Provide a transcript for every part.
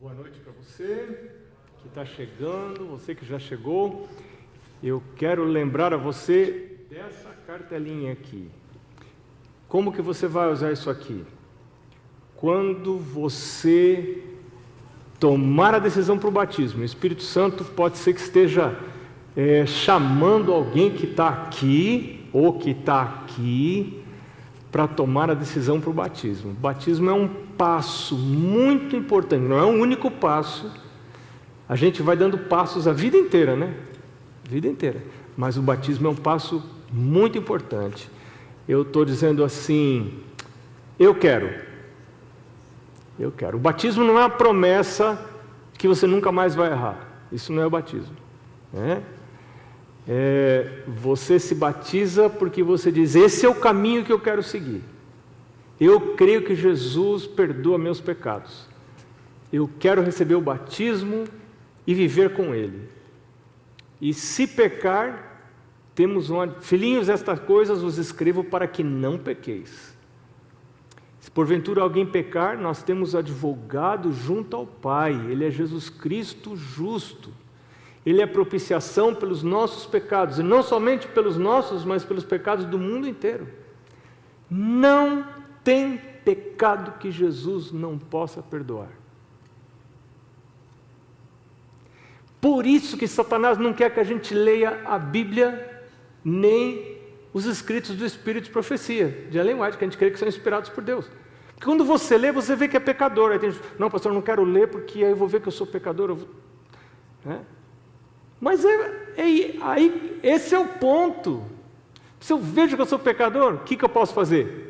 Boa noite para você que está chegando, você que já chegou. Eu quero lembrar a você dessa cartelinha aqui. Como que você vai usar isso aqui? Quando você tomar a decisão para o batismo, o Espírito Santo pode ser que esteja chamando alguém que está aqui ou que está aqui para tomar a decisão para o batismo. O batismo é um passo muito importante, não é um único passo. A gente vai dando passos a vida inteira, né? A vida inteira. Mas o batismo é um passo muito importante. Eu estou dizendo assim, eu quero. O batismo não é uma promessa que você nunca mais vai errar. Isso não é o batismo, né? Você se batiza porque você diz, esse é o caminho que eu quero seguir. Eu creio que Jesus perdoa meus pecados. Eu quero receber o batismo e viver com Ele. E se pecar, temos filhinhos, estas coisas vos escrevo para que não pequeis. Se porventura alguém pecar, nós temos advogado junto ao Pai. Ele é Jesus Cristo justo. Ele é propiciação pelos nossos pecados, e não somente pelos nossos, mas pelos pecados do mundo inteiro. Não tem pecado que Jesus não possa perdoar. Por isso que Satanás não quer que a gente leia a Bíblia, nem os escritos do Espírito de Profecia, de Ellen White, que a gente crê que são inspirados por Deus. Porque quando você lê, você vê que é pecador. Aí tem gente, não, pastor, eu não quero ler, porque aí eu vou ver que eu sou pecador. Mas aí, esse é o ponto. Se eu vejo que eu sou pecador, o que eu posso fazer?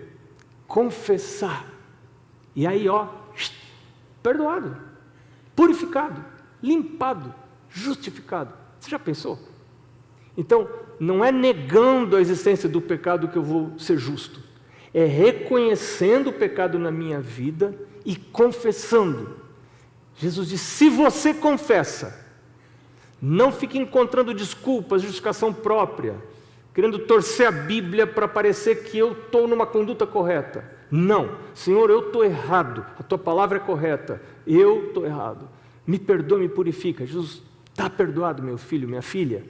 Confessar. E aí, perdoado, purificado, limpado, justificado. Você já pensou? Então, não é negando a existência do pecado que eu vou ser justo. É reconhecendo o pecado na minha vida e confessando. Jesus disse, se você confessa, não fique encontrando desculpas, justificação própria, querendo torcer a Bíblia para parecer que eu estou numa conduta correta. Não, Senhor, eu estou errado, a Tua palavra é correta, eu estou errado. Me perdoa, me purifica. Jesus, está perdoado, meu filho, minha filha?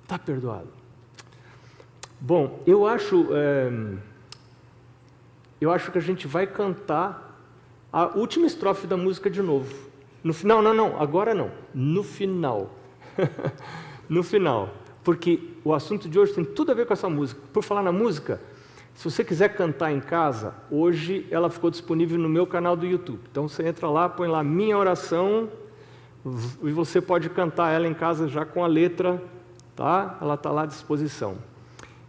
Está perdoado. Bom, eu acho que a gente vai cantar a última estrofe da música de novo. No final, não, agora não, no final. No final, porque o assunto de hoje tem tudo a ver com essa música. Por falar na música, se você quiser cantar em casa, hoje ela ficou disponível no meu canal do YouTube. Então você entra lá, põe lá Minha Oração, e você pode cantar ela em casa já com a letra, tá? Ela está lá à disposição.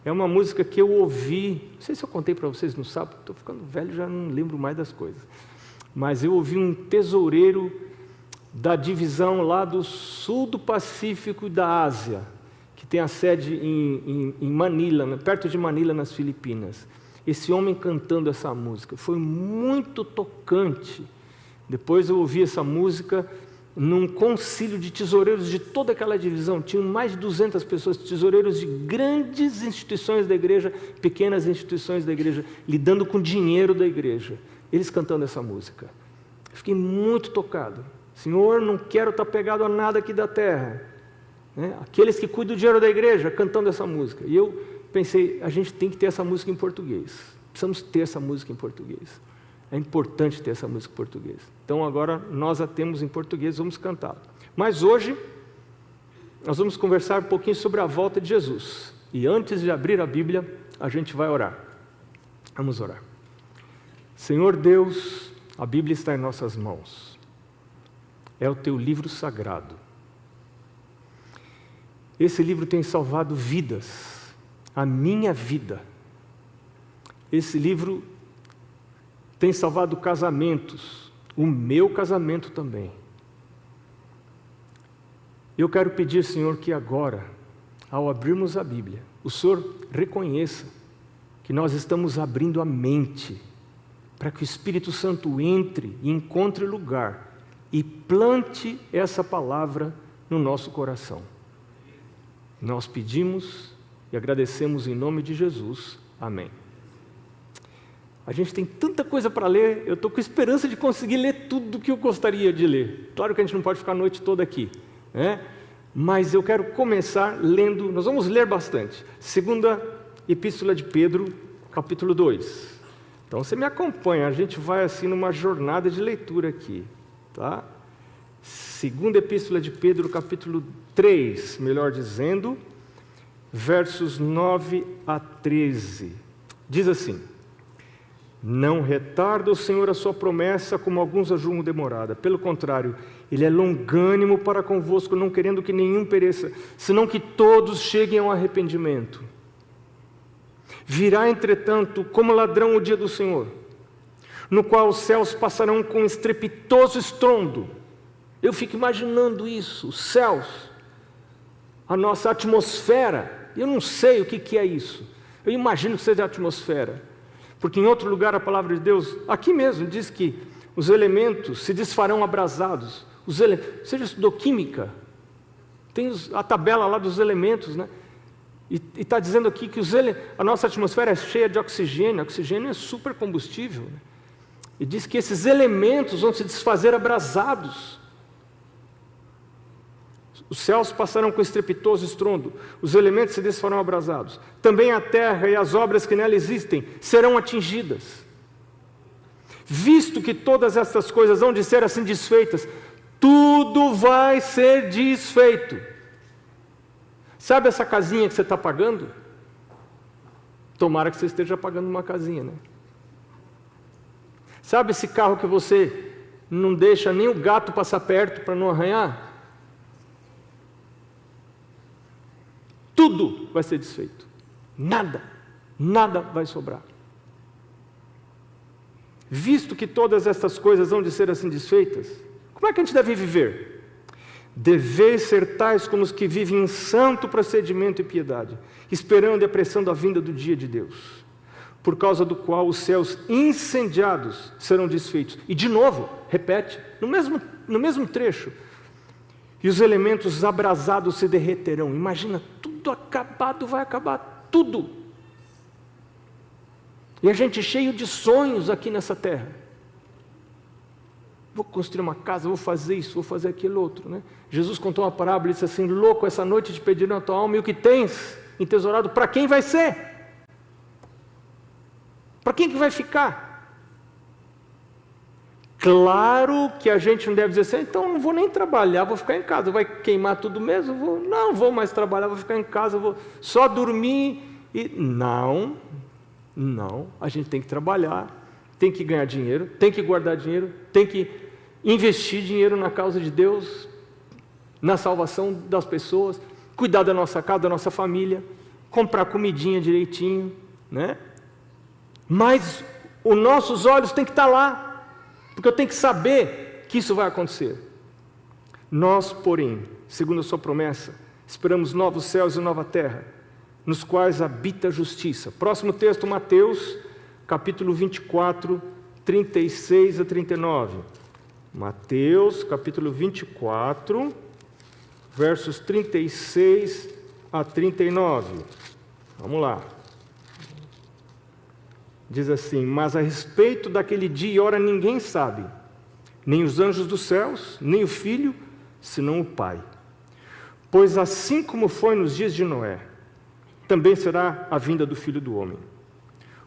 É uma música que eu ouvi, não sei se eu contei para vocês no sábado, estou ficando velho, já não lembro mais das coisas. Mas eu ouvi um tesoureiro da divisão lá do sul do Pacífico e da Ásia, que tem a sede em Manila, perto de Manila, nas Filipinas. Esse homem cantando essa música, foi muito tocante. Depois eu ouvi essa música num concílio de tesoureiros de toda aquela divisão, tinham mais de 200 pessoas, tesoureiros de grandes instituições da igreja, pequenas instituições da igreja, lidando com o dinheiro da igreja, eles cantando essa música. Fiquei muito tocado. Senhor, não quero estar pegado a nada aqui da terra. Aqueles que cuidam do dinheiro da igreja, cantando essa música. E eu pensei, a gente tem que ter essa música em português. Precisamos ter essa música em português. É importante ter essa música em português. Então agora nós a temos em português, vamos cantar. Mas hoje, nós vamos conversar um pouquinho sobre a volta de Jesus. E antes de abrir a Bíblia, a gente vai orar. Vamos orar. Senhor Deus, a Bíblia está em nossas mãos. É o Teu livro sagrado. Esse livro tem salvado vidas, a minha vida. Esse livro tem salvado casamentos, o meu casamento também. Eu quero pedir, Senhor, que agora, ao abrirmos a Bíblia, o Senhor reconheça que nós estamos abrindo a mente para que o Espírito Santo entre e encontre lugar e plante essa palavra no nosso coração. Nós pedimos e agradecemos em nome de Jesus. Amém. A gente tem tanta coisa para ler, eu estou com esperança de conseguir ler tudo o que eu gostaria de ler. Claro que a gente não pode ficar a noite toda aqui, né? Mas eu quero começar lendo, nós vamos ler bastante. Segunda Epístola de Pedro, capítulo 2. Então você me acompanha, a gente vai assim numa jornada de leitura aqui, tá? Segunda Epístola de Pedro, capítulo 3, melhor dizendo, versos 9 a 13. Diz assim: não retarda o Senhor a sua promessa, como alguns a julgam demorada. Pelo contrário, Ele é longânimo para convosco, não querendo que nenhum pereça, senão que todos cheguem ao arrependimento. Virá, entretanto, como ladrão o dia do Senhor, no qual os céus passarão com estrepitoso estrondo. Eu fico imaginando isso, os céus, a nossa atmosfera. Eu não sei o que é isso. Eu imagino que seja a atmosfera. Porque em outro lugar a palavra de Deus, aqui mesmo, diz que os elementos se desfarão abrasados. Você já estudou química? Tem a tabela lá dos elementos, né? E está dizendo aqui que a nossa atmosfera é cheia de oxigênio. Oxigênio é super combustível, né? E diz que esses elementos vão se desfazer abrasados. Os céus passarão com estrepitoso estrondo, os elementos se desfarão abrasados. Também a terra e as obras que nela existem serão atingidas. Visto que todas estas coisas hão de ser assim desfeitas, tudo vai ser desfeito. Sabe essa casinha que você está pagando? Tomara que você esteja pagando uma casinha, né? Sabe esse carro que você não deixa nem o gato passar perto para não arranhar? Tudo vai ser desfeito. Nada vai sobrar. Visto que todas estas coisas hão de ser assim desfeitas, como é que a gente deve viver? Deveis ser tais como os que vivem em santo procedimento e piedade, esperando e apressando a vinda do dia de Deus, por causa do qual os céus incendiados serão desfeitos. E de novo, repete, no mesmo trecho, e os elementos abrasados se derreterão. Imagina, tudo acabado, vai acabar tudo. E a gente cheio de sonhos aqui nessa terra. Vou construir uma casa, vou fazer isso, vou fazer aquilo outro, né? Jesus contou uma parábola e disse assim: louco, essa noite te pediram a tua alma, e o que tens entesourado, para quem vai ser? Para quem que vai ficar? Claro que a gente não deve dizer assim: então não vou nem trabalhar, vou ficar em casa, vai queimar tudo mesmo? Não vou mais trabalhar, vou ficar em casa, vou só dormir. Não, a gente tem que trabalhar, tem que ganhar dinheiro, tem que guardar dinheiro, tem que investir dinheiro na causa de Deus, na salvação das pessoas, cuidar da nossa casa, da nossa família, comprar comidinha direitinho, né? Mas os nossos olhos têm que estar lá, porque eu tenho que saber que isso vai acontecer. Nós, porém, segundo a sua promessa, esperamos novos céus e nova terra, nos quais habita a justiça. Próximo texto, Mateus, capítulo 24, 36 a 39. Mateus, capítulo 24, versos 36 a 39. Vamos lá. Diz assim: mas a respeito daquele dia e hora ninguém sabe, nem os anjos dos céus, nem o Filho, senão o Pai. Pois assim como foi nos dias de Noé, também será a vinda do Filho do Homem.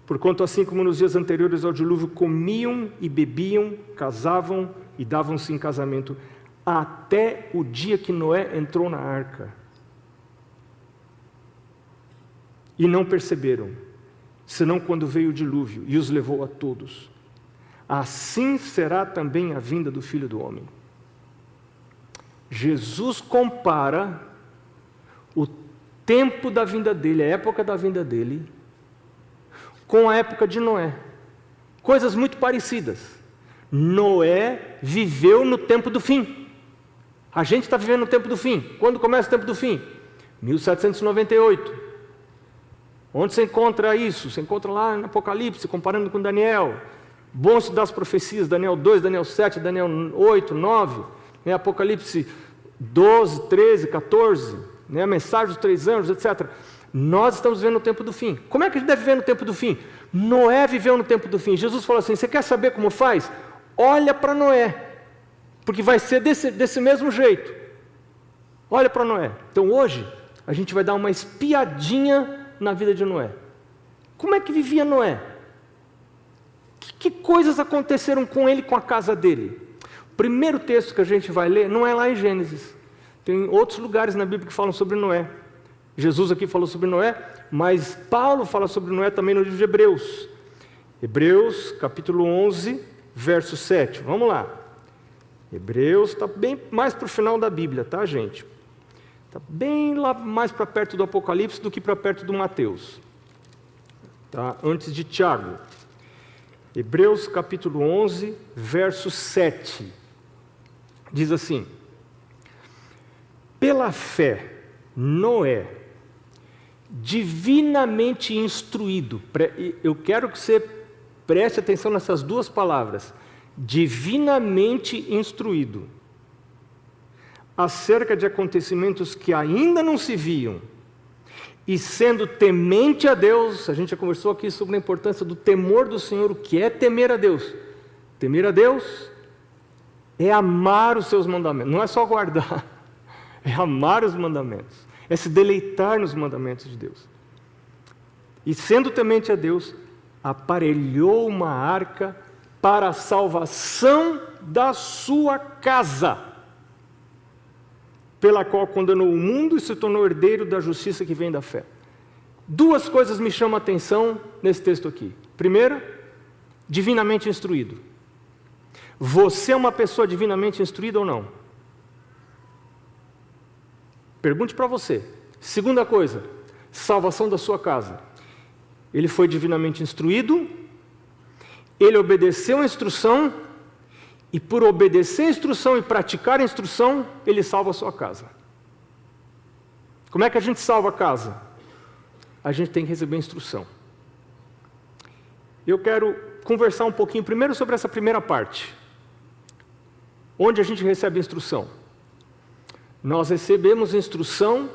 Porquanto assim como nos dias anteriores ao dilúvio comiam e bebiam, casavam e davam-se em casamento, até o dia que Noé entrou na arca. E não perceberam, senão quando veio o dilúvio e os levou a todos. Assim será também a vinda do Filho do Homem. Jesus compara o tempo da vinda dele, a época da vinda dele, com a época de Noé. Coisas muito parecidas. Noé viveu no tempo do fim. A gente está vivendo no tempo do fim. Quando começa o tempo do fim? 1798. Onde você encontra isso? Você encontra lá no Apocalipse, comparando com Daniel. Bom estudar as profecias, Daniel 2, Daniel 7, Daniel 8, 9, né? Apocalipse 12, 13, 14, né? A mensagem dos 3 anjos, etc. Nós estamos vivendo o tempo do fim. Como é que a gente deve viver no tempo do fim? Noé viveu no tempo do fim. Jesus falou assim, você quer saber como faz? Olha para Noé, porque vai ser desse mesmo jeito. Olha para Noé. Então hoje, a gente vai dar uma espiadinha na vida de Noé. Como é que vivia Noé? Que coisas aconteceram com ele e com a casa dele? O primeiro texto que a gente vai ler não é lá em Gênesis. Tem outros lugares na Bíblia que falam sobre Noé. Jesus aqui falou sobre Noé, mas Paulo fala sobre Noé também no livro de Hebreus. Hebreus, capítulo 11, verso 7. Vamos lá. Hebreus está bem mais para o final da Bíblia, tá, gente? Está bem lá mais para perto do Apocalipse do que para perto do Mateus. Tá? Antes de Tiago. Hebreus, capítulo 11, verso 7. Diz assim: pela fé, Noé, divinamente instruído, eu quero que você preste atenção nessas duas palavras, divinamente instruído, acerca de acontecimentos que ainda não se viam, e sendo temente a Deus, a gente já conversou aqui sobre a importância do temor do Senhor, o que é temer a Deus? Temer a Deus é amar os seus mandamentos, não é só guardar, é amar os mandamentos, é se deleitar nos mandamentos de Deus. E sendo temente a Deus, aparelhou uma arca para a salvação da sua casa, pela qual condenou o mundo e se tornou herdeiro da justiça que vem da fé. Duas coisas me chamam a atenção nesse texto aqui. Primeiro, divinamente instruído. Você é uma pessoa divinamente instruída ou não? Pergunte para você. Segunda coisa, salvação da sua casa. Ele foi divinamente instruído, ele obedeceu a instrução, e por obedecer a instrução e praticar a instrução, ele salva a sua casa. Como é que a gente salva a casa? A gente tem que receber a instrução. Eu quero conversar um pouquinho primeiro sobre essa primeira parte. Onde a gente recebe a instrução? Nós recebemos a instrução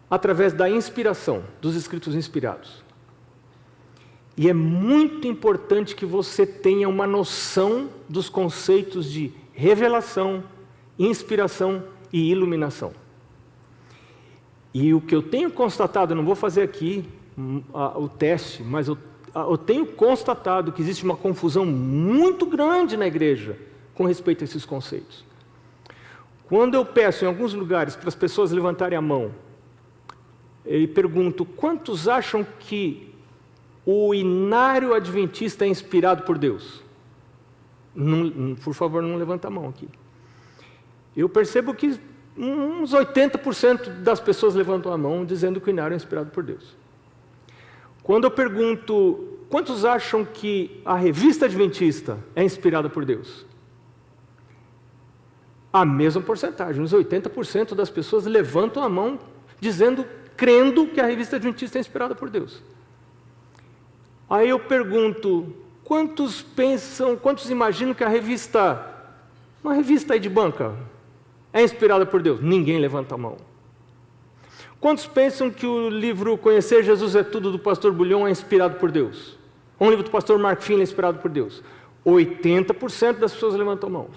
através da inspiração, dos escritos inspirados. E é muito importante que você tenha uma noção dos conceitos de revelação, inspiração e iluminação. E o que eu tenho constatado, eu não vou fazer aqui o teste, mas eu tenho constatado que existe uma confusão muito grande na igreja com respeito a esses conceitos. Quando eu peço em alguns lugares para as pessoas levantarem a mão, e pergunto, quantos acham que o inário adventista é inspirado por Deus? Por favor, não levanta a mão aqui. Eu percebo que uns 80% das pessoas levantam a mão dizendo que o inário é inspirado por Deus. Quando eu pergunto, quantos acham que a revista adventista é inspirada por Deus? A mesma porcentagem, uns 80% das pessoas levantam a mão crendo que a revista adventista é inspirada por Deus. Aí eu pergunto, quantos imaginam que uma revista aí de banca, é inspirada por Deus? Ninguém levanta a mão. Quantos pensam que o livro Conhecer Jesus é Tudo, do pastor Bullion, é inspirado por Deus? Ou um livro do pastor Mark Finley é inspirado por Deus? 80% das pessoas levantam a mão.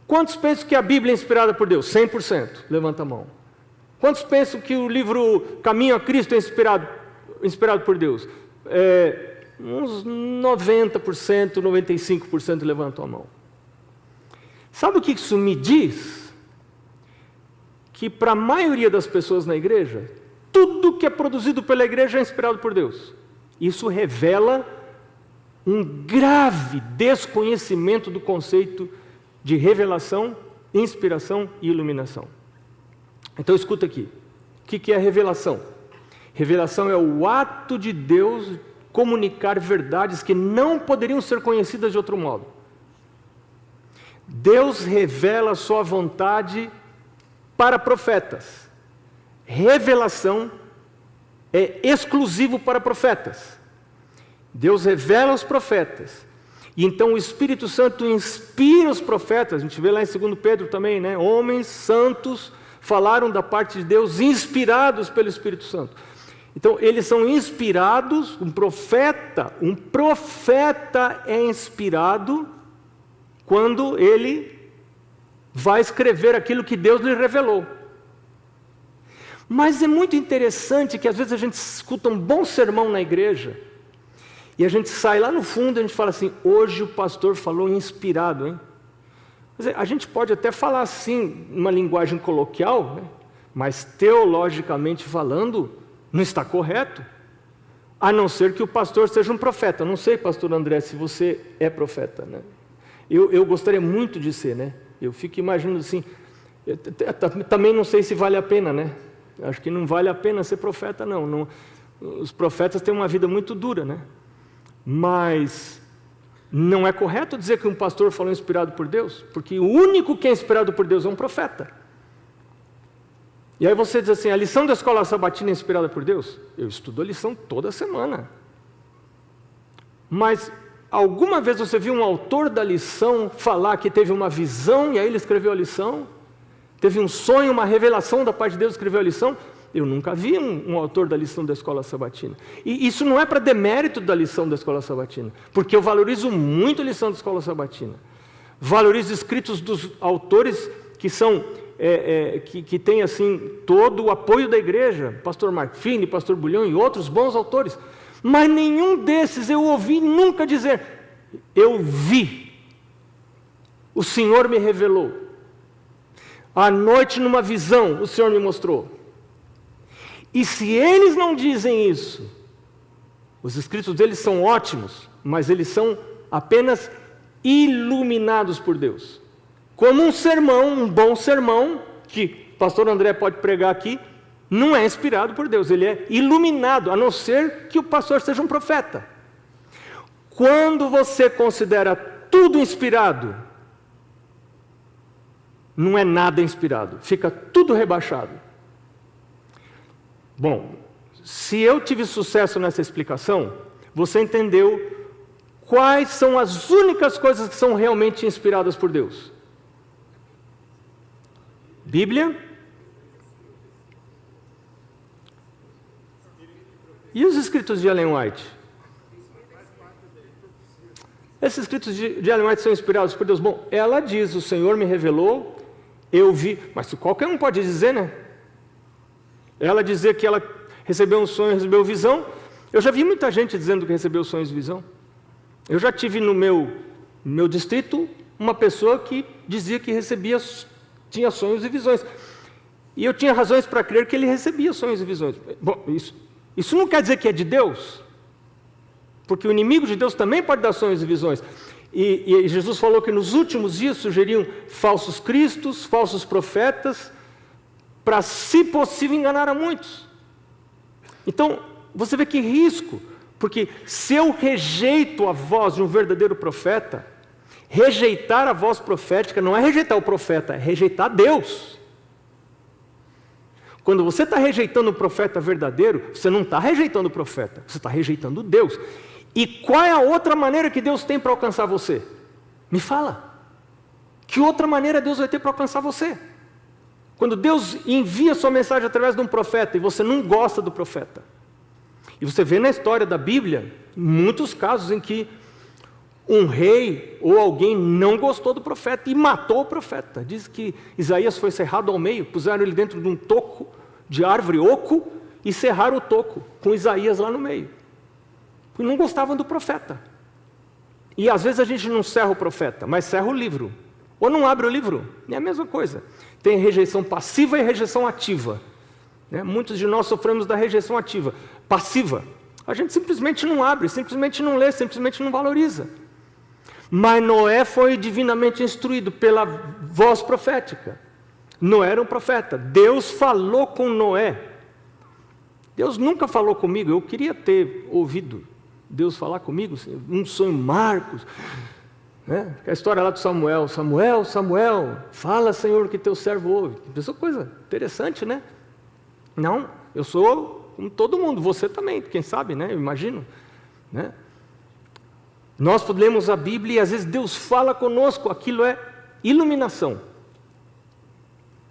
Quantos pensam que a Bíblia é inspirada por Deus? 100%, levanta a mão. Quantos pensam que o livro Caminho a Cristo é inspirado por Deus? Uns 90%, 95% levantam a mão. Sabe o que isso me diz? Que para a maioria das pessoas na igreja, tudo que é produzido pela igreja é inspirado por Deus. Isso revela um grave desconhecimento do conceito de revelação, inspiração e iluminação. Então escuta aqui, o que é revelação? Revelação é o ato de Deus comunicar verdades que não poderiam ser conhecidas de outro modo. Deus revela a sua vontade para profetas. Revelação é exclusivo para profetas. Deus revela aos profetas. E então o Espírito Santo inspira os profetas. A gente vê lá em 2 Pedro também, né? Homens santos falaram da parte de Deus, inspirados pelo Espírito Santo. Então, eles são inspirados, um profeta é inspirado quando ele vai escrever aquilo que Deus lhe revelou. Mas é muito interessante que às vezes a gente escuta um bom sermão na igreja, e a gente sai lá no fundo e a gente fala assim, hoje o pastor falou inspirado, hein? Quer dizer, a gente pode até falar assim, uma linguagem coloquial, né? Mas teologicamente falando, não está correto, a não ser que o pastor seja um profeta. Não sei, pastor André, se você é profeta, né? Eu gostaria muito de ser, né? Eu fico imaginando assim, também não sei se vale a pena, né? Acho que não vale a pena ser profeta, não. Os profetas têm uma vida muito dura, né? Mas não é correto dizer que um pastor falou inspirado por Deus, porque o único que é inspirado por Deus é um profeta. E aí você diz assim, a lição da escola sabatina é inspirada por Deus? Eu estudo a lição toda semana. Mas alguma vez você viu um autor da lição falar que teve uma visão e aí ele escreveu a lição? Teve um sonho, uma revelação da parte de Deus, escreveu a lição? Eu nunca vi um autor da lição da escola sabatina. E isso não é para demérito da lição da escola sabatina, porque eu valorizo muito a lição da escola sabatina. Valorizo escritos dos autores que são... que tem assim todo o apoio da igreja, pastor Marfini, pastor Bulhão e outros bons autores, mas nenhum desses eu ouvi nunca dizer, eu vi, o Senhor me revelou, à noite numa visão o Senhor me mostrou. E se eles não dizem isso, os escritos deles são ótimos, mas eles são apenas iluminados por Deus. Como um sermão, um bom sermão, que o pastor André pode pregar aqui, não é inspirado por Deus, ele é iluminado, a não ser que o pastor seja um profeta. Quando você considera tudo inspirado, não é nada inspirado, fica tudo rebaixado. Bom, se eu tive sucesso nessa explicação, você entendeu quais são as únicas coisas que são realmente inspiradas por Deus. Bíblia e os escritos de Ellen White. Esses escritos de Ellen White são inspirados por Deus. Bom, ela diz, o Senhor me revelou, eu vi, mas qualquer um pode dizer, né? Ela dizer que ela recebeu um sonho, recebeu visão. Eu já vi muita gente dizendo que recebeu sonhos e visão. Eu já tive no meu distrito uma pessoa que dizia que tinha sonhos e visões. E eu tinha razões para crer que ele recebia sonhos e visões. Bom, isso não quer dizer que é de Deus, porque o inimigo de Deus também pode dar sonhos e visões. E Jesus falou que nos últimos dias surgiriam falsos cristos, falsos profetas, para, se possível, enganar a muitos. Então, você vê que risco, porque se eu rejeito a voz de um verdadeiro profeta, rejeitar a voz profética não é rejeitar o profeta, é rejeitar Deus. Quando você está rejeitando o profeta verdadeiro, você não está rejeitando o profeta, você está rejeitando Deus. E qual é a outra maneira que Deus tem para alcançar você? Me fala. Que outra maneira Deus vai ter para alcançar você? Quando Deus envia sua mensagem através de um profeta e você não gosta do profeta. E você vê na história da Bíblia, muitos casos em que um rei ou alguém não gostou do profeta e matou o profeta. Diz que Isaías foi cerrado ao meio, puseram ele dentro de um toco de árvore oco e cerraram o toco, com Isaías lá no meio. Porque não gostavam do profeta. E às vezes a gente não cerra o profeta, mas cerra o livro. Ou não abre o livro, é a mesma coisa. Tem rejeição passiva e rejeição ativa. Muitos de nós sofremos da rejeição ativa. Passiva, a gente simplesmente não abre, simplesmente não lê, simplesmente não valoriza. Mas Noé foi divinamente instruído pela voz profética. Noé era um profeta. Deus falou com Noé. Deus nunca falou comigo. Eu queria ter ouvido Deus falar comigo. Um sonho, Marcos. A história lá do Samuel. Samuel, Samuel, fala, Senhor, que teu servo ouve. Pensou coisa interessante, né? Não, eu sou como todo mundo. Você também, quem sabe, né? Eu imagino, né? Nós lemos a Bíblia e às vezes Deus fala conosco, aquilo é iluminação.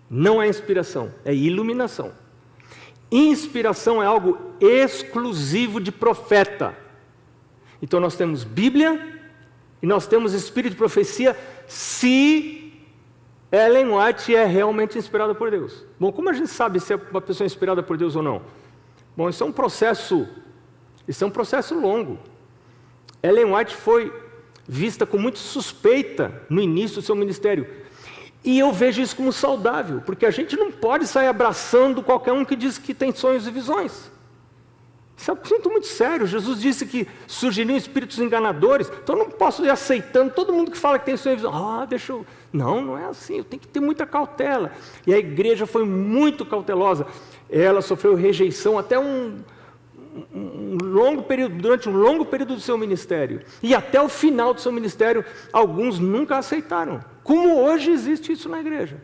Não é inspiração, é iluminação. Inspiração é algo exclusivo de profeta. Então nós temos Bíblia e nós temos Espírito de profecia se Ellen White é realmente inspirada por Deus. Bom, como a gente sabe se é uma pessoa inspirada por Deus ou não? Bom, isso é um processo longo. Ellen White foi vista com muita suspeita no início do seu ministério. E eu vejo isso como saudável, porque a gente não pode sair abraçando qualquer um que diz que tem sonhos e visões. Isso é um assunto muito sério. Jesus disse que surgiriam espíritos enganadores, então eu não posso ir aceitando todo mundo que fala que tem sonhos e visões. Não é assim, eu tenho que ter muita cautela. E a igreja foi muito cautelosa. Ela sofreu rejeição até durante um longo período do seu ministério. E até o final do seu ministério, alguns nunca aceitaram. Como hoje existe isso na igreja.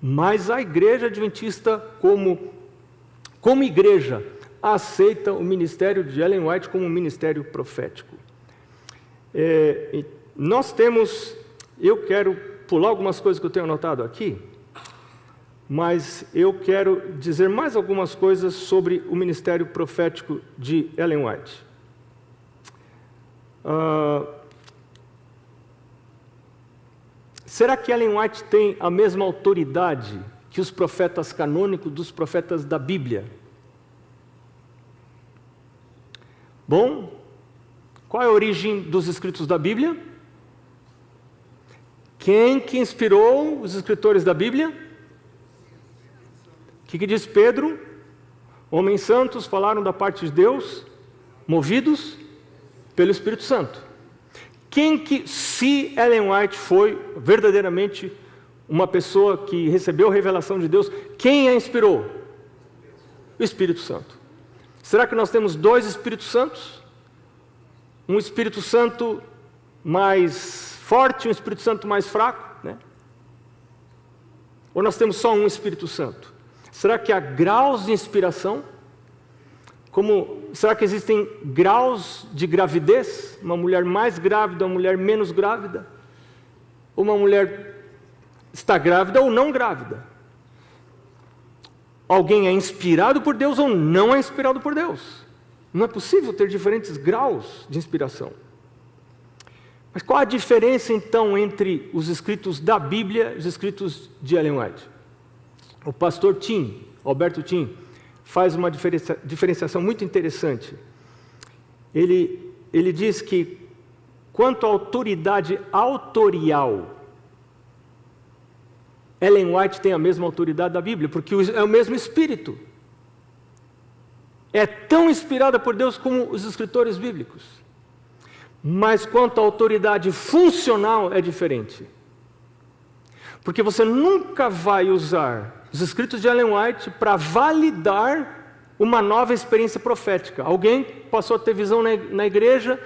Mas a igreja adventista, como igreja, aceita o ministério de Ellen White como um ministério profético. Eu quero pular algumas coisas que eu tenho anotado aqui, mas eu quero dizer mais algumas coisas sobre o ministério profético de Ellen White. Será que Ellen White tem a mesma autoridade que os profetas canônicos dos profetas da Bíblia? Bom, qual é a origem dos escritos da Bíblia? Quem que inspirou os escritores da Bíblia? O que diz Pedro? Homens santos falaram da parte de Deus, movidos pelo Espírito Santo. Se Ellen White foi verdadeiramente uma pessoa que recebeu a revelação de Deus, quem a inspirou? O Espírito Santo. Será que nós temos dois Espíritos Santos? Um Espírito Santo mais forte, um Espírito Santo mais fraco, né? Ou nós temos só um Espírito Santo? Será que há graus de inspiração? Será que existem graus de gravidez? Uma mulher mais grávida, uma mulher menos grávida? Ou uma mulher está grávida ou não grávida? Alguém é inspirado por Deus ou não é inspirado por Deus? Não é possível ter diferentes graus de inspiração. Mas qual a diferença, então, entre os escritos da Bíblia e os escritos de Ellen White? O pastor Alberto Tim, faz uma diferenciação muito interessante. Ele diz que, quanto à autoridade autorial, Ellen White tem a mesma autoridade da Bíblia, porque é o mesmo Espírito. É tão inspirada por Deus como os escritores bíblicos. Mas quanto à autoridade funcional, é diferente. Porque você nunca vai usar os escritos de Ellen White para validar uma nova experiência profética. Alguém passou a ter visão na igreja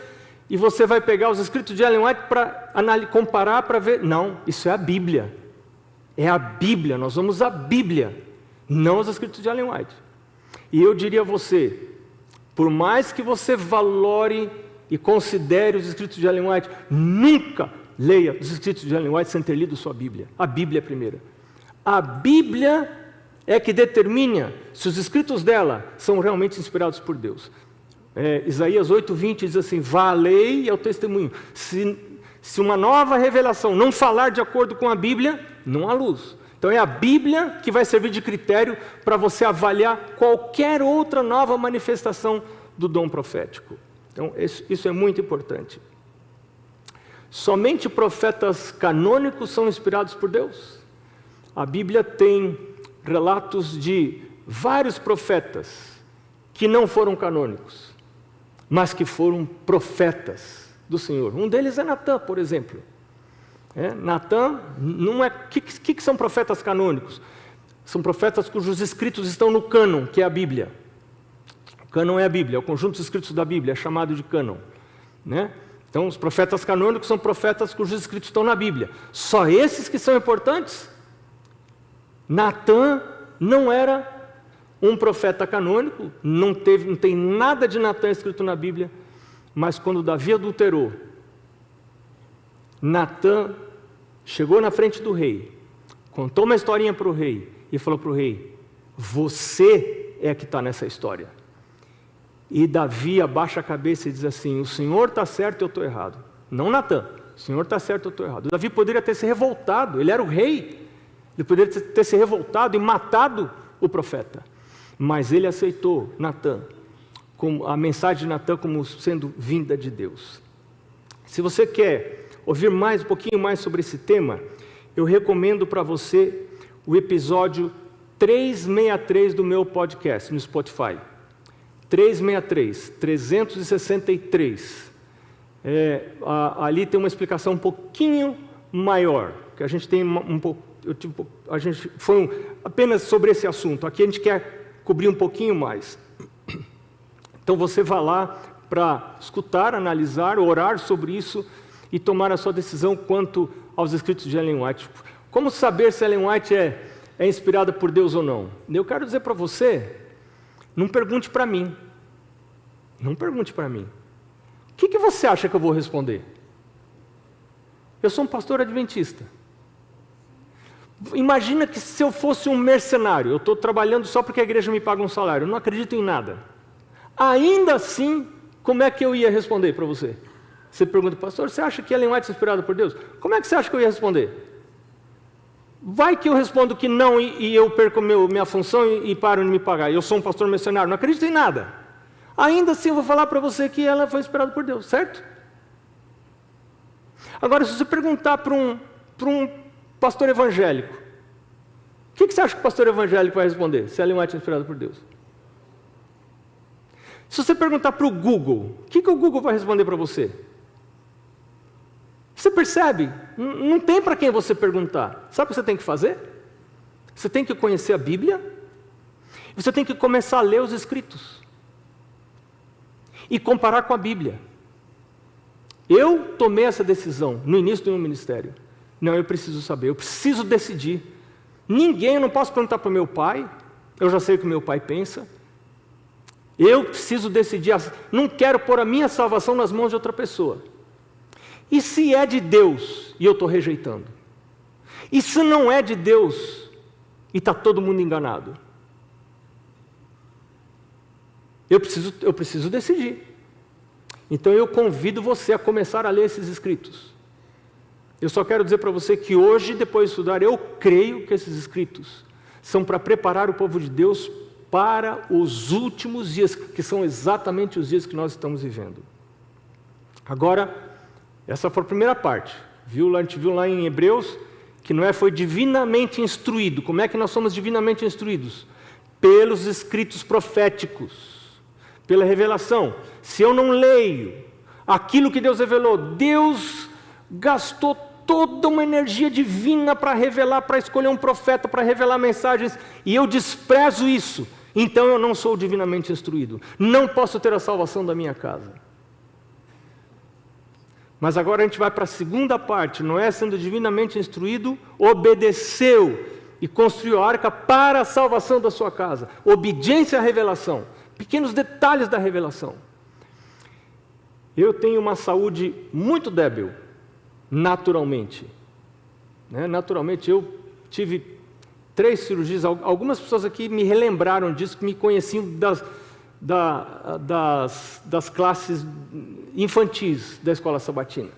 e você vai pegar os escritos de Ellen White para comparar, para ver. Não, isso é a Bíblia. É a Bíblia, nós vamos à Bíblia, não os escritos de Ellen White. E eu diria a você, por mais que você valore e considere os escritos de Ellen White, nunca leia os escritos de Ellen White sem ter lido sua Bíblia. A Bíblia é a primeira. A Bíblia é que determina se os escritos dela são realmente inspirados por Deus. Isaías 8:20 diz assim: vá à lei e ao testemunho. Se uma nova revelação não falar de acordo com a Bíblia, não há luz. Então é a Bíblia que vai servir de critério para você avaliar qualquer outra nova manifestação do dom profético. Então isso é muito importante. Somente profetas canônicos são inspirados por Deus. A Bíblia tem relatos de vários profetas que não foram canônicos, mas que foram profetas do Senhor. Um deles é Natã, por exemplo. Natã não é... O que são profetas canônicos? São profetas cujos escritos estão no cânon, que é a Bíblia. O cânon é a Bíblia, é o conjunto dos escritos da Bíblia, é chamado de cânon, né? Então, os profetas canônicos são profetas cujos escritos estão na Bíblia. Só esses que são importantes? Natã não era um profeta canônico, não tem nada de Natã escrito na Bíblia, mas quando Davi adulterou, Natã chegou na frente do rei, contou uma historinha para o rei e falou para o rei: você é que está nessa história. E Davi abaixa a cabeça e diz assim: o Senhor está certo e eu estou errado. Não Natã, o Senhor está certo e eu estou errado. Davi poderia ter se revoltado, ele era o rei. Ele poderia ter se revoltado e matado o profeta. Mas ele aceitou Natã, a mensagem de Natã como sendo vinda de Deus. Se você quer ouvir um pouquinho mais sobre esse tema, eu recomendo para você o episódio 363 do meu podcast no Spotify. 363. Ali tem uma explicação um pouquinho maior, que a gente tem um pouco. Apenas sobre esse assunto. Aqui a gente quer cobrir um pouquinho mais. Então você vai lá para escutar, analisar, orar sobre isso e tomar a sua decisão quanto aos escritos de Ellen White. Como saber se Ellen White é inspirada por Deus ou não? Eu quero dizer para você, não pergunte para mim. Não pergunte para mim. O que você acha que eu vou responder? Eu sou um pastor adventista. Imagina que se eu fosse um mercenário, eu estou trabalhando só porque a igreja me paga um salário, eu não acredito em nada. Ainda assim, como é que eu ia responder para você? Você pergunta, pastor, você acha que Ellen White é inspirada por Deus? Como é que você acha que eu ia responder? Vai que eu respondo que não e eu perco minha função e paro de me pagar. Eu sou um pastor mercenário, não acredito em nada. Ainda assim eu vou falar para você que ela foi inspirada por Deus, certo? Agora, se você perguntar para um pastor evangélico, o que você acha que o pastor evangélico vai responder? Se Ellen White é inspirada por Deus. Se você perguntar para o Google, o que o Google vai responder para você? Você percebe? Não tem para quem você perguntar. Sabe o que você tem que fazer? Você tem que conhecer a Bíblia. Você tem que começar a ler os escritos. E comparar com a Bíblia. Eu tomei essa decisão no início do meu ministério. Não, eu preciso saber, eu preciso decidir. Eu não posso perguntar para o meu pai, eu já sei o que o meu pai pensa. Eu preciso decidir, não quero pôr a minha salvação nas mãos de outra pessoa. E se é de Deus e eu estou rejeitando? E se não é de Deus e está todo mundo enganado? Eu preciso decidir. Então eu convido você a começar a ler esses escritos. Eu só quero dizer para você que hoje, depois de estudar, eu creio que esses escritos são para preparar o povo de Deus para os últimos dias, que são exatamente os dias que nós estamos vivendo. Agora, essa foi a primeira parte. A gente viu lá em Hebreus que Noé foi divinamente instruído. Como é que nós somos divinamente instruídos? Pelos escritos proféticos, pela revelação. Se eu não leio aquilo que Deus revelou, Deus gastou toda uma energia divina para revelar, para escolher um profeta, para revelar mensagens, e eu desprezo isso. Então eu não sou divinamente instruído. Não posso ter a salvação da minha casa. Mas agora a gente vai para a segunda parte. Noé, sendo divinamente instruído, obedeceu e construiu a arca para a salvação da sua casa. Obediência à revelação. Pequenos detalhes da revelação. Eu tenho uma saúde muito débil, naturalmente. Naturalmente, eu tive 3 cirurgias. Algumas pessoas aqui me relembraram disso, que me conheciam das classes infantis da escola sabatina.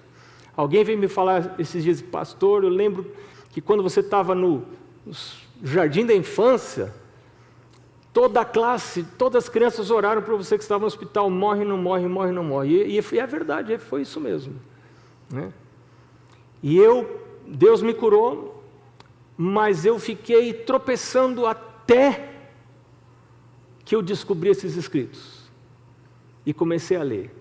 Alguém veio me falar esses dias, pastor, eu lembro que quando você estava no jardim da infância, toda a classe, todas as crianças oraram para você que estava no hospital, morre, não morre, morre, não morre. E é verdade, foi isso mesmo. E Deus me curou, mas eu fiquei tropeçando até que eu descobri esses escritos. E comecei a ler.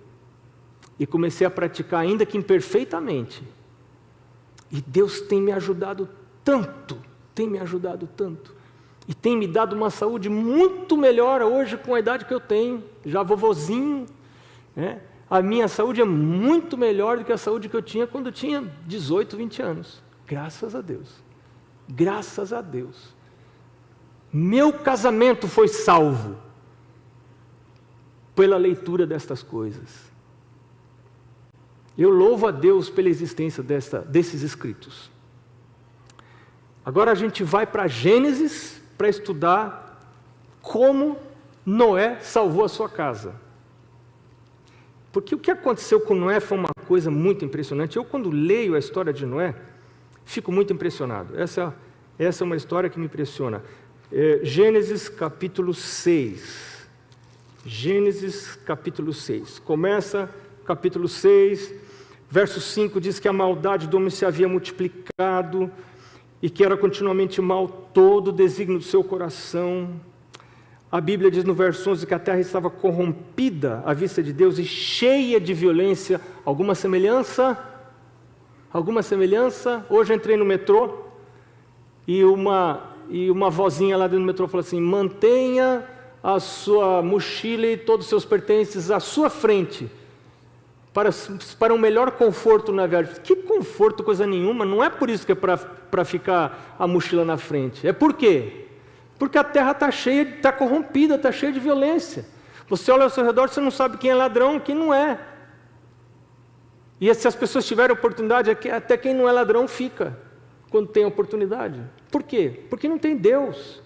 E comecei a praticar, ainda que imperfeitamente. E Deus tem me ajudado tanto, e tem me dado uma saúde muito melhor hoje com a idade que eu tenho, já vovozinho, A minha saúde é muito melhor do que a saúde que eu tinha quando eu tinha 18, 20 anos. Graças a Deus. Graças a Deus. Meu casamento foi salvo pela leitura destas coisas. Eu louvo a Deus pela existência desses escritos. Agora a gente vai para Gênesis para estudar como Noé salvou a sua casa. Porque o que aconteceu com Noé foi uma coisa muito impressionante. Eu, quando leio a história de Noé, fico muito impressionado. Essa é uma história que me impressiona. Gênesis capítulo 6. Gênesis capítulo 6. Começa capítulo 6, verso 5, diz que a maldade do homem se havia multiplicado e que era continuamente mal todo o desígnio do seu coração. A Bíblia diz no verso 11 que a terra estava corrompida à vista de Deus e cheia de violência. Alguma semelhança? Alguma semelhança? Hoje eu entrei no metrô e uma vozinha lá dentro do metrô falou assim: mantenha a sua mochila e todos os seus pertences à sua frente, para um melhor conforto na viagem. Que conforto, coisa nenhuma, não é por isso que é para ficar a mochila na frente. É por quê? Porque a terra está cheia, está corrompida, está cheia de violência. Você olha ao seu redor, você não sabe quem é ladrão e quem não é. E se as pessoas tiverem oportunidade, até quem não é ladrão fica, quando tem oportunidade. Por quê? Porque não tem Deus.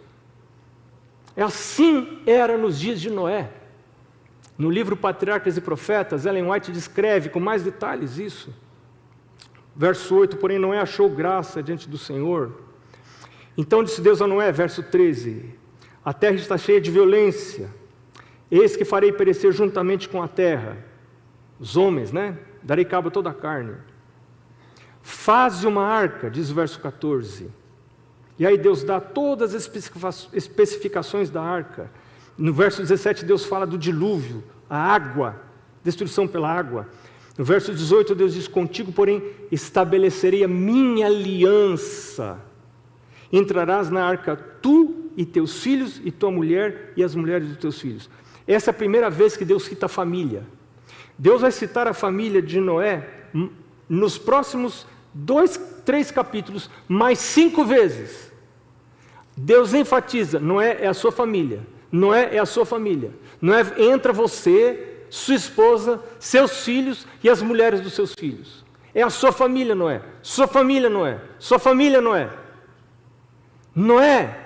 Assim era nos dias de Noé. No livro Patriarcas e Profetas, Ellen White descreve com mais detalhes isso. Verso 8, porém Noé achou graça diante do Senhor. Então disse Deus a Noé, verso 13, a terra está cheia de violência, eis que farei perecer juntamente com a terra, os homens, darei cabo a toda a carne. Faze uma arca, diz o verso 14, e aí Deus dá todas as especificações da arca. No verso 17 Deus fala do dilúvio, a água, destruição pela água. No verso 18 Deus diz, contigo porém estabelecerei a minha aliança. Entrarás na arca tu e teus filhos e tua mulher e as mulheres dos teus filhos. Essa é a primeira vez que Deus cita a família. Deus vai citar a família de Noé nos próximos 3 capítulos, mais 5 vezes. Deus enfatiza, Noé é a sua família. Noé é a sua família. Noé, entra você, sua esposa, seus filhos e as mulheres dos seus filhos. É a sua família, Noé. Sua família, Noé. Sua família, Noé. Noé,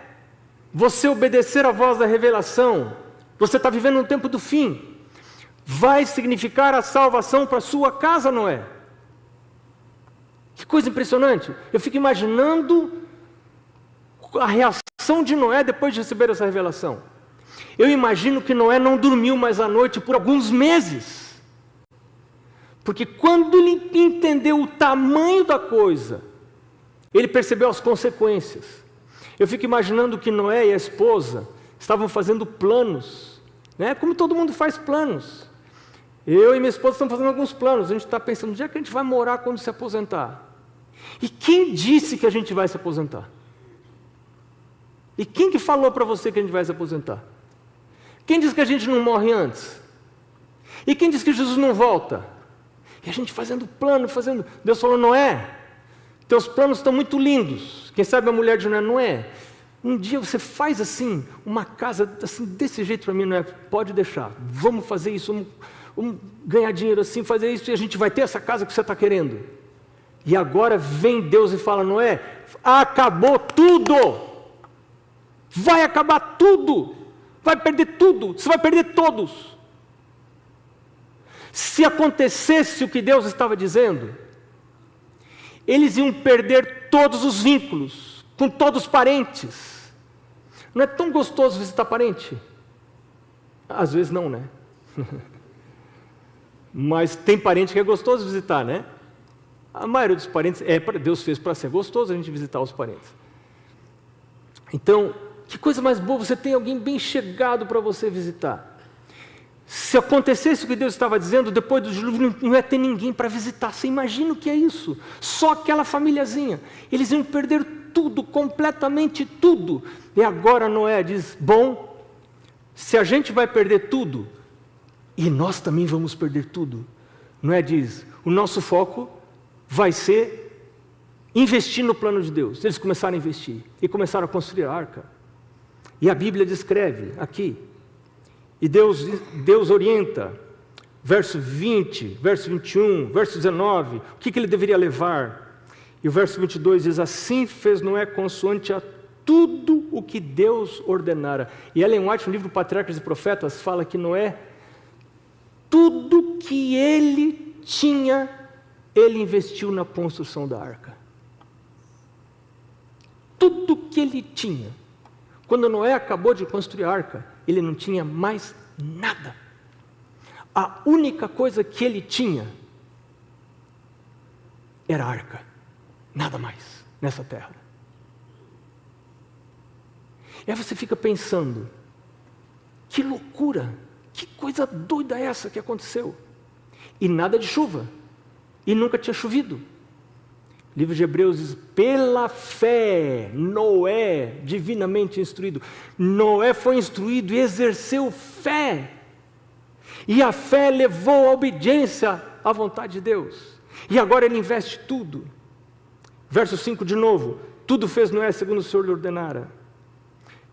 você obedecer à voz da revelação, você está vivendo no tempo do fim, vai significar a salvação para a sua casa, Noé. Que coisa impressionante. Eu fico imaginando a reação de Noé depois de receber essa revelação. Eu imagino que Noé não dormiu mais à noite por alguns meses. Porque quando ele entendeu o tamanho da coisa, ele percebeu as consequências. Eu fico imaginando que Noé e a esposa estavam fazendo planos, como todo mundo faz planos. Eu e minha esposa estamos fazendo alguns planos. A gente está pensando, onde é que a gente vai morar quando se aposentar? E quem disse que a gente vai se aposentar? E quem que falou para você que a gente vai se aposentar? Quem disse que a gente não morre antes? E quem disse que Jesus não volta? E a gente fazendo plano, Deus falou, Noé, teus planos estão muito lindos. Quem sabe a mulher de Noé, um dia você faz assim, uma casa assim, desse jeito para mim, Noé, pode deixar, vamos fazer isso, vamos ganhar dinheiro assim, fazer isso, e a gente vai ter essa casa que você está querendo. E agora vem Deus e fala, Noé, acabou tudo, vai acabar tudo, vai perder tudo, você vai perder todos. Se acontecesse o que Deus estava dizendo, eles iam perder todos os vínculos, com todos os parentes. Não é tão gostoso visitar parente? Às vezes não, Mas tem parente que é gostoso visitar, A maioria dos parentes, Deus fez para ser gostoso a gente visitar os parentes. Então, que coisa mais boa, você tem alguém bem chegado para você visitar. Se acontecesse o que Deus estava dizendo, depois do dilúvio não ia ter ninguém para visitar. Você imagina o que é isso? Só aquela famíliazinha. Eles iam perder tudo, completamente tudo. E agora Noé diz, bom, se a gente vai perder tudo, e nós também vamos perder tudo. Noé diz, o nosso foco vai ser investir no plano de Deus. Eles começaram a investir e começaram a construir a arca. E a Bíblia descreve aqui, e Deus orienta, verso 20, verso 21, verso 19, o que ele deveria levar. E o verso 22 diz, assim fez Noé consoante a tudo o que Deus ordenara. E Ellen White, no livro Patriarcas e Profetas, fala que Noé, tudo que ele tinha, ele investiu na construção da arca. Tudo que ele tinha. Quando Noé acabou de construir a arca, ele não tinha mais nada. A única coisa que ele tinha era a arca. Nada mais nessa terra. E aí você fica pensando, que loucura, que coisa doida é essa que aconteceu? E nada de chuva, e nunca tinha chovido. O livro de Hebreus diz, pela fé, Noé, divinamente instruído. Noé foi instruído e exerceu fé. E a fé levou a obediência à vontade de Deus. E agora ele investe tudo. Verso 5 de novo, tudo fez Noé segundo o Senhor lhe ordenara.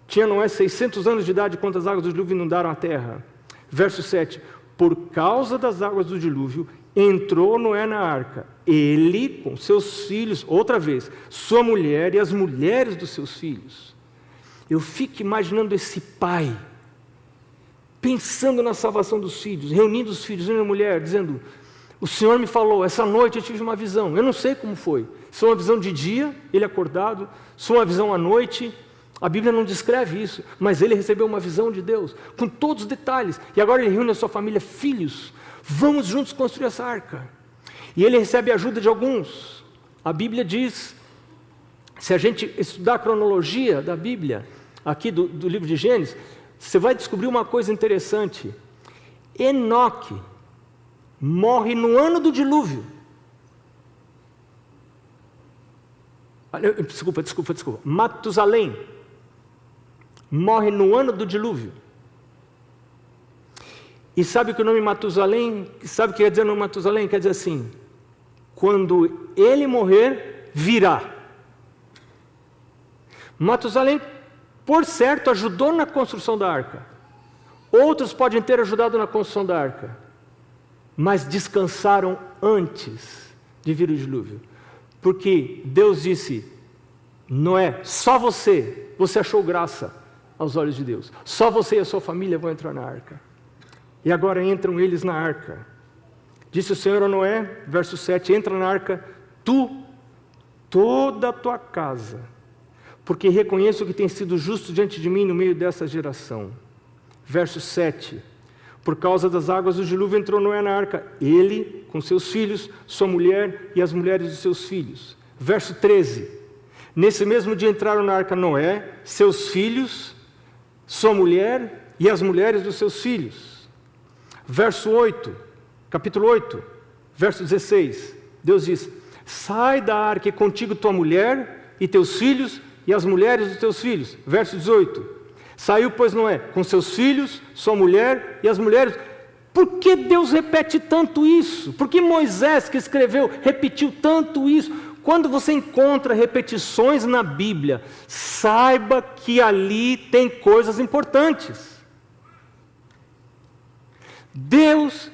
Tinha Noé 600 anos de idade quando as águas do dilúvio inundaram a terra. Verso 7, por causa das águas do dilúvio, entrou Noé na arca, ele com seus filhos, outra vez, sua mulher e as mulheres dos seus filhos. Eu fico imaginando esse pai, pensando na salvação dos filhos, reunindo os filhos, reunindo a mulher, dizendo, o Senhor me falou, essa noite eu tive uma visão, eu não sei como foi, se foi uma visão de dia, ele acordado, se foi uma visão à noite, a Bíblia não descreve isso, mas ele recebeu uma visão de Deus, com todos os detalhes, e agora ele reúne a sua família, filhos, vamos juntos construir essa arca. E ele recebe a ajuda de alguns. A Bíblia diz, se a gente estudar a cronologia da Bíblia, aqui do livro de Gênesis, você vai descobrir uma coisa interessante. Enoque morre no ano do dilúvio. Desculpa. Matusalém morre no ano do dilúvio. E sabe que o nome Matusalém, sabe o que quer dizer o nome Matusalém? Quer dizer assim, quando ele morrer, virá. Matusalém, por certo, ajudou na construção da arca. Outros podem ter ajudado na construção da arca, mas descansaram antes de vir o dilúvio. Porque Deus disse, Noé, só você achou graça aos olhos de Deus. Só você e a sua família vão entrar na arca. E agora entram eles na arca. Disse o Senhor a Noé, verso 7, entra na arca, tu, toda a tua casa, porque reconheço que tem sido justo diante de mim no meio dessa geração. Verso 7, por causa das águas do dilúvio entrou Noé na arca, ele, com seus filhos, sua mulher e as mulheres dos seus filhos. Verso 13, nesse mesmo dia entraram na arca Noé, seus filhos, sua mulher e as mulheres dos seus filhos. Verso 8, capítulo 8, verso 16, Deus diz, sai da arca e contigo tua mulher e teus filhos e as mulheres dos teus filhos. Verso 18, saiu pois Noé com seus filhos, sua mulher e as mulheres. Por que Deus repete tanto isso? Por que Moisés que escreveu repetiu tanto isso? Quando você encontra repetições na Bíblia, saiba que ali tem coisas importantes. Deus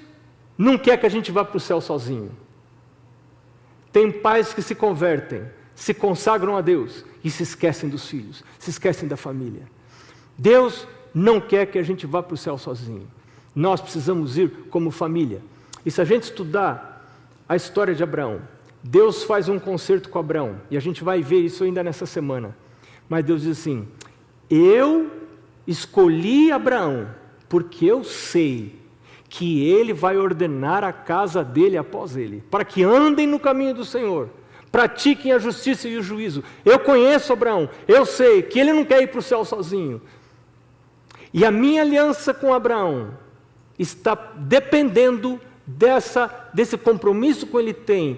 não quer que a gente vá para o céu sozinho. Tem pais que se convertem, se consagram a Deus e se esquecem dos filhos, se esquecem da família. Deus não quer que a gente vá para o céu sozinho. Nós precisamos ir como família. E se a gente estudar a história de Abraão, Deus faz um concerto com Abraão, e a gente vai ver isso ainda nessa semana. Mas Deus diz assim, eu escolhi Abraão, porque eu sei que ele vai ordenar a casa dele após ele, para que andem no caminho do Senhor, pratiquem a justiça e o juízo. Eu conheço Abraão, eu sei que ele não quer ir para o céu sozinho. E a minha aliança com Abraão está dependendo desse compromisso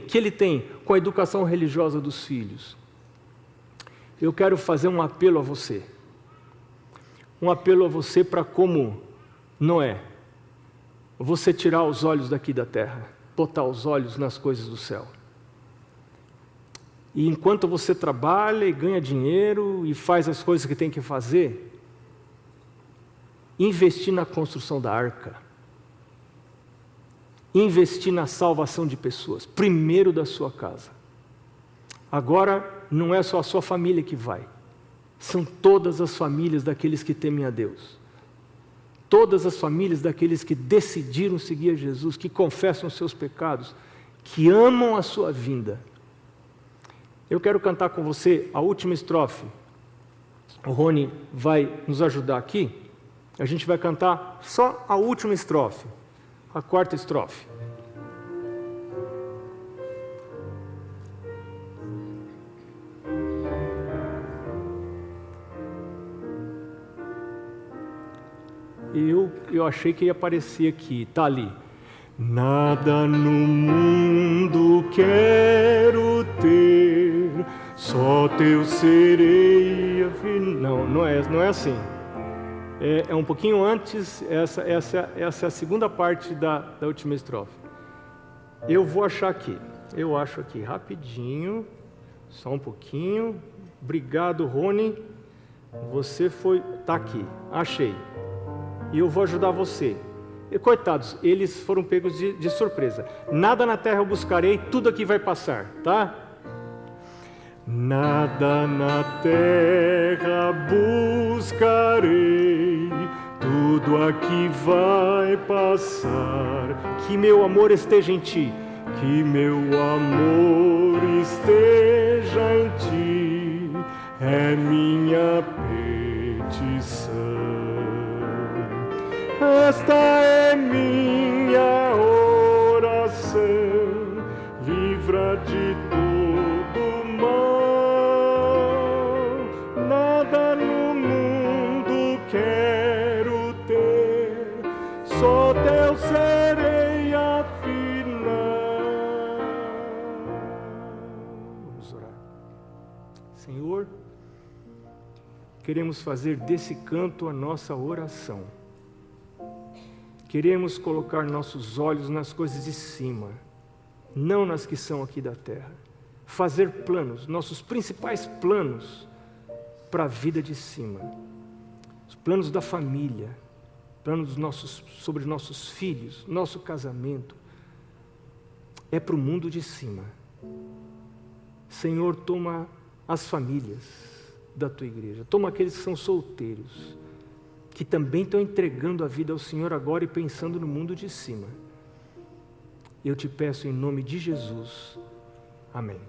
que ele tem com a educação religiosa dos filhos. Eu quero fazer um apelo a você. Um apelo a você para como Noé. Você tirar os olhos daqui da terra, botar os olhos nas coisas do céu. E enquanto você trabalha e ganha dinheiro e faz as coisas que tem que fazer, investir na construção da arca, investir na salvação de pessoas, primeiro da sua casa. Agora não é só a sua família que vai, são todas as famílias daqueles que temem a Deus. Todas as famílias daqueles que decidiram seguir a Jesus, que confessam os seus pecados, que amam a sua vinda. Eu quero cantar com você a última estrofe. O Rony vai nos ajudar aqui. A gente vai cantar só a última estrofe, a quarta estrofe. Eu achei que ia aparecer aqui, está ali. Nada no mundo quero ter, só teu serei. Não é assim. É um pouquinho antes, essa é a segunda parte da última estrofe. Eu vou achar aqui, eu acho aqui rapidinho, só um pouquinho. Obrigado, Rony. Você tá aqui, achei. E eu vou ajudar você. E, coitados, eles foram pegos de surpresa. Nada na terra eu buscarei, tudo aqui vai passar, tá? Nada na terra buscarei, tudo aqui vai passar. Que meu amor esteja em ti, que meu amor esteja em ti, é minha petição. Esta é minha oração, livra de todo mal. Nada no mundo quero ter, só teu serei afinal. Vamos orar. Senhor, queremos fazer desse canto a nossa oração. Queremos colocar nossos olhos nas coisas de cima, não nas que são aqui da terra. Fazer planos, nossos principais planos para a vida de cima. Os planos da família, planos sobre nossos filhos, nosso casamento. É para o mundo de cima. Senhor, toma as famílias da tua igreja, toma aqueles que são solteiros, que também estão entregando a vida ao Senhor agora e pensando no mundo de cima. Eu te peço em nome de Jesus. Amém.